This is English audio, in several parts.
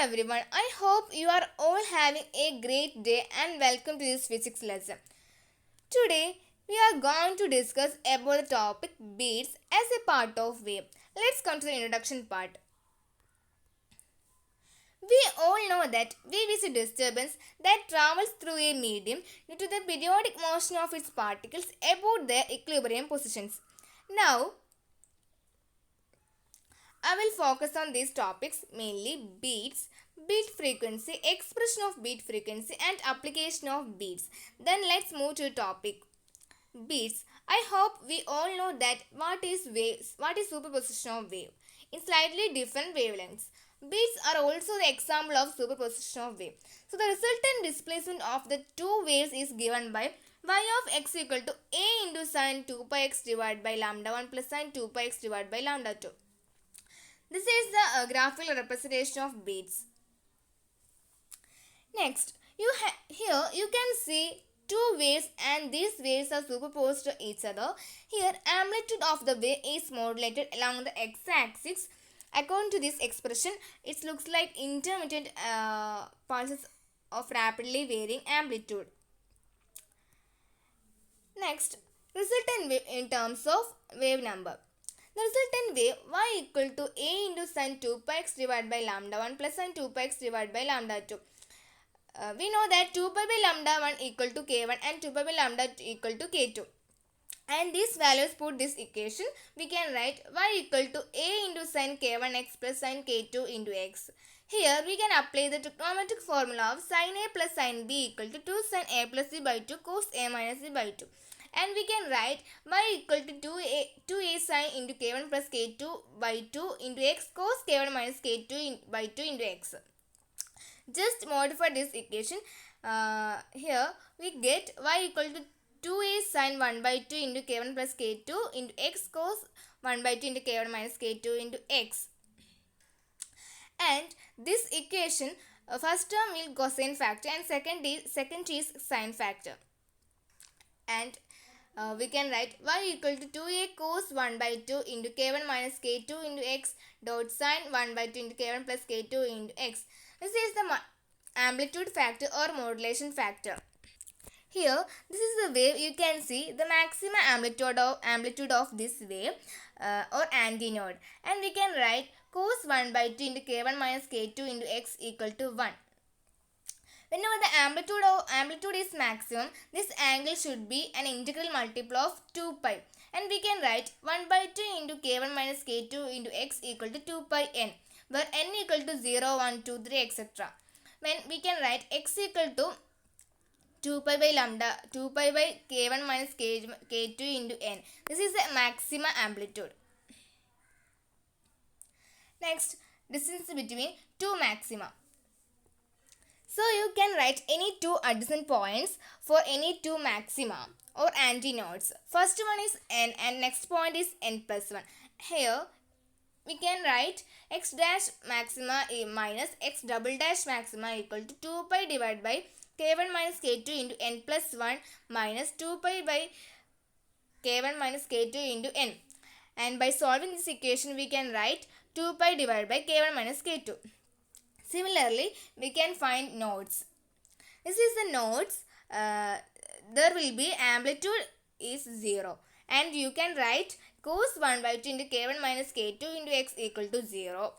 everyone, I hope you are all having a great day and welcome to this physics lesson. Today we are going to discuss about the topic beats as a part of wave. Let's come to the introduction part. We all know that wave is a disturbance that travels through a medium due to the periodic motion of its particles about their equilibrium positions. Now, I will focus on these topics mainly beats, beat frequency, expression of beat frequency and application of beats. Then let's move to the topic beats. I hope we all know that what is superposition of wave in slightly different wavelengths. Beats are also the example of superposition of wave. So the resultant displacement of the two waves is given by y of x equal to a into sine 2 pi x divided by lambda 1 plus sine 2 pi x divided by lambda 2. This is the graphical representation of beats. Next, here you can see two waves and these waves are superposed to each other. Here, amplitude of the wave is modulated along the x-axis. According to this expression, it looks like intermittent pulses of rapidly varying amplitude. Next, resultant wave in terms of wave number. The resultant wave y equal to a into sine 2 pi x divided by lambda 1 plus sine 2 pi x divided by lambda 2. We know that 2 pi by lambda 1 equal to k1 and 2 pi by lambda 2 equal to k2. And these values put this equation, we can write y equal to a into sine k1x plus sine k2 into x. Here we can apply the trigonometric formula of sine a plus sine b equal to 2 sine a plus b by 2 cos a minus b by 2. And we can write y equal to 2a sine into k1 plus k2 by 2 into x cos k1 minus k2 by 2 into x. Just modify this equation. Here we get y equal to 2a sine 1 by 2 into k1 plus k2 into x cos 1 by 2 into k1 minus k2 into x. And this equation, first term will cosine factor and second is sine factor. And we can write y equal to 2a cos 1 by 2 into k1 minus k2 into x dot sine 1 by 2 into k1 plus k2 into x. This is the amplitude factor or modulation factor. Here, this is the wave. You can see the maximum amplitude of this wave or antinode. And we can write cos 1 by 2 into k1 minus k2 into x equal to 1. Whenever the amplitude is maximum, this angle should be an integral multiple of 2 pi. And we can write 1 by 2 into k1 minus k2 into x equal to 2 pi n, where n equal to 0, 1, 2, 3, etc. When we can write x equal to 2 pi by lambda, 2 pi by k1 minus k2 into n. This is the maximum amplitude. Next, distance between two maxima. So you can write any two adjacent points for any two maxima or antinodes. First one is n and next point is n plus 1. Here we can write x dash maxima minus x double dash maxima equal to 2 pi divided by k1 minus k2 into n plus 1 minus 2 pi by k1 minus k2 into n. And by solving this equation, we can write 2 pi divided by k1 minus k2. Similarly, we can find nodes. This is the nodes. There will be amplitude is 0. And you can write cos 1 by 2 into k1 minus k2 into x equal to 0.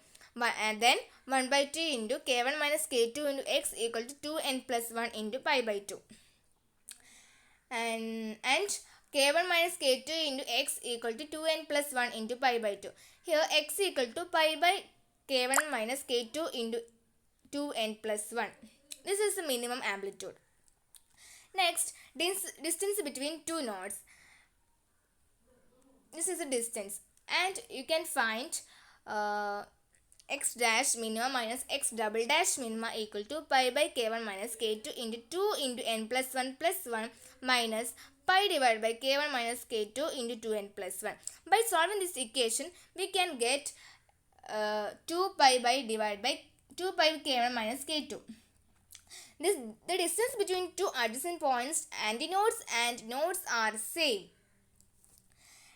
And then 1 by 2 into k1 minus k2 into x equal to 2n plus 1 into pi by 2. And k1 minus k2 into x equal to 2n plus 1 into pi by 2. Here x equal to pi by k1 minus k2 into 2n plus 1. This is the minimum amplitude. Next, distance between two nodes. This is the distance. And you can find x dash minima minus x double dash minima equal to pi by k1 minus k2 into 2 into n plus 1 minus pi divided by k1 minus k2 into 2n plus 1. By solving this equation, we can get 2 pi by divided by 2 pi k1 minus k2. The distance between two adjacent points, antinodes and nodes are same.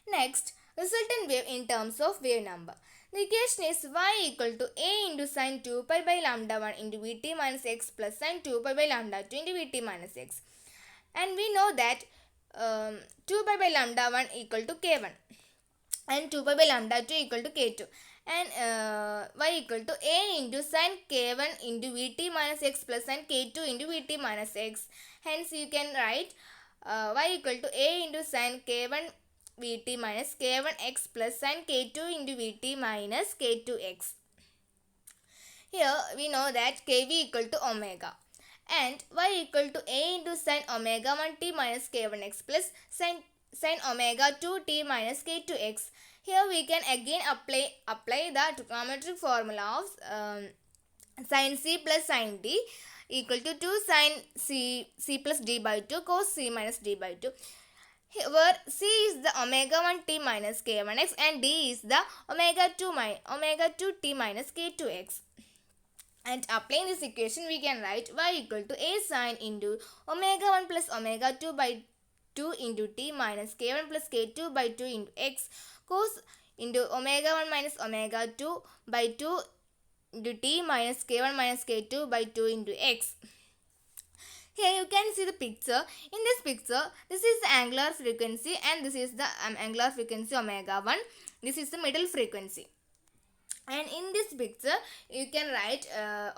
Next, resultant wave in terms of wave number. The equation is y equal to a into sine 2 pi by lambda 1 into vt minus x plus sine 2 pi by lambda 2 into vt minus x. And we know that 2 pi by lambda 1 equal to k1 and 2 pi by lambda 2 equal to k2, and y equal to a into sine k1 into vt minus x plus sine k2 into vt minus x. Hence you can write y equal to a into sine k1 vt minus k1x plus sine k2 into vt minus k2x. Here we know that kv equal to omega, and y equal to a into sine omega 1t minus k1x plus sine omega 2t minus k2x. Here we can again apply the trigonometric formula of sin c plus sin d equal to 2 sin c plus d by 2 cos c minus d by 2, where c is the omega 1t minus k1x and d is the omega 2t minus k2x. And applying this equation, we can write y equal to a sine into omega 1 plus omega 2 by 2 into t minus k1 plus k2 by 2 into x cos into omega 1 minus omega 2 by 2 into t minus k1 minus k2 by 2 into x. Here you can see the picture. In this picture, this is the angular frequency and this is the angular frequency omega 1. This is the middle frequency. And in this picture, you can write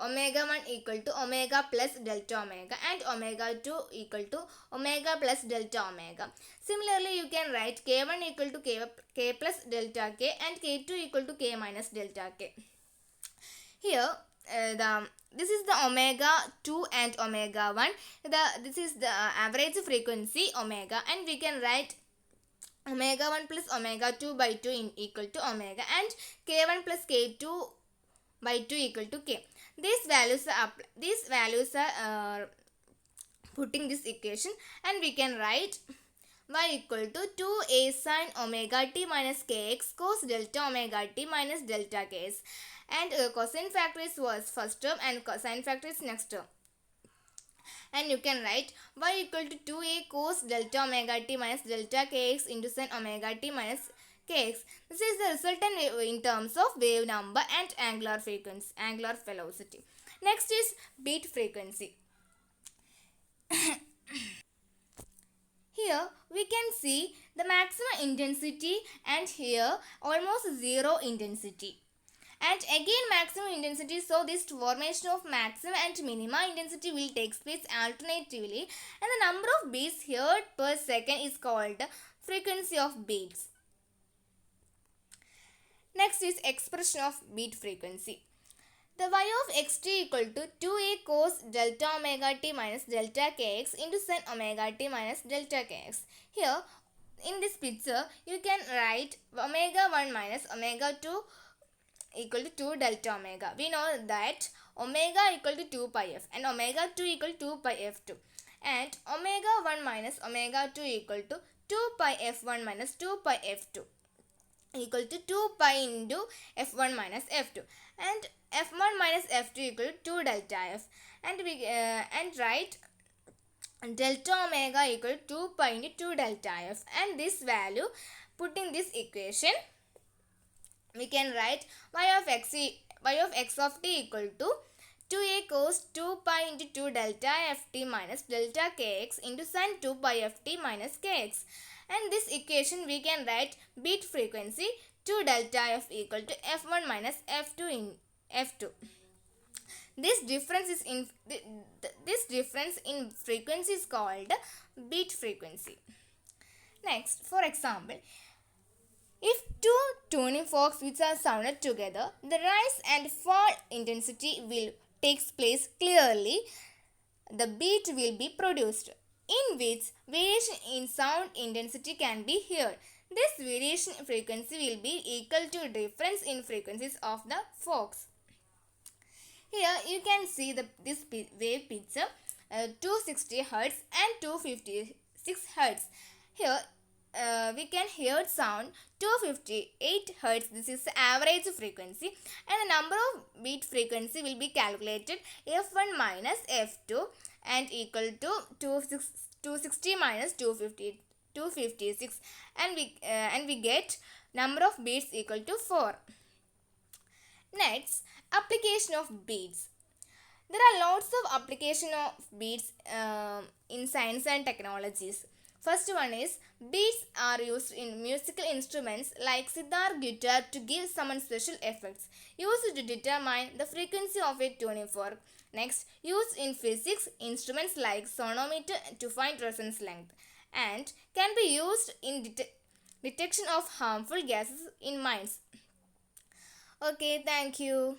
omega 1 equal to omega plus delta omega and omega 2 equal to omega plus delta omega. Similarly, you can write k1 equal to k plus delta k and k2 equal to k minus delta k. Here, this is the omega 2 and omega 1. This is the average frequency omega, and we can write omega 1 plus omega 2 by 2 equal to omega and k1 plus k2 by 2 equal to k. These values are putting this equation, and we can write y equal to 2a sine omega t minus kx cos delta omega t minus delta ks, and cosine factor is first term and cosine factor is next term. And you can write y equal to 2a cos delta omega t minus delta kx into sin omega t minus kx. This is the resultant in terms of wave number and angular frequency, angular velocity. Next is beat frequency. Here we can see the maximum intensity and here almost zero intensity. And again maximum intensity, so this formation of maximum and minima intensity will take place alternatively, and the number of beats heard per second is called frequency of beats. Next is expression of beat frequency. The y of xt equal to 2a cos delta omega t minus delta kx into sin omega t minus delta kx. Here in this picture you can write omega 1 minus omega 2 equal to 2 delta omega. We know that omega equal to 2 pi f and omega 2 equal to 2 pi f2, and omega 1 minus omega 2 equal to 2 pi f1 minus 2 pi f2 equal to 2 pi into f1 minus f2, and f1 minus f2 equal to 2 delta f, and we write delta omega equal to 2 pi into 2 delta f, and this value put in this equation we can write y of x of t equal to 2a cos 2 pi into 2 delta ft minus delta kx into sin 2 pi ft minus kx. And this equation we can write beat frequency 2 delta f equal to f1 minus f2 in f2. This difference in frequency is called beat frequency. Next, for example, if two tuning forks which are sounded together, the rise and fall intensity will take place clearly. The beat will be produced, in which variation in sound intensity can be heard. This variation frequency will be equal to difference in frequencies of the forks. Here you can see this wave picture 260 Hz and 256 Hz. Here we can hear sound 258 Hz. This is the average frequency, and the number of beat frequency will be calculated f1 minus f2 and equal to 260 minus 256, and we get number of beats equal to 4. Next, application of beats. There are lots of application of beats in science and technologies. First one is beats are used in musical instruments like sitar, guitar to give some special effects, used to determine the frequency of a tuning fork. Next, used in physics instruments like sonometer to find resonance length, and can be used in detection of harmful gases in mines. Okay, thank you.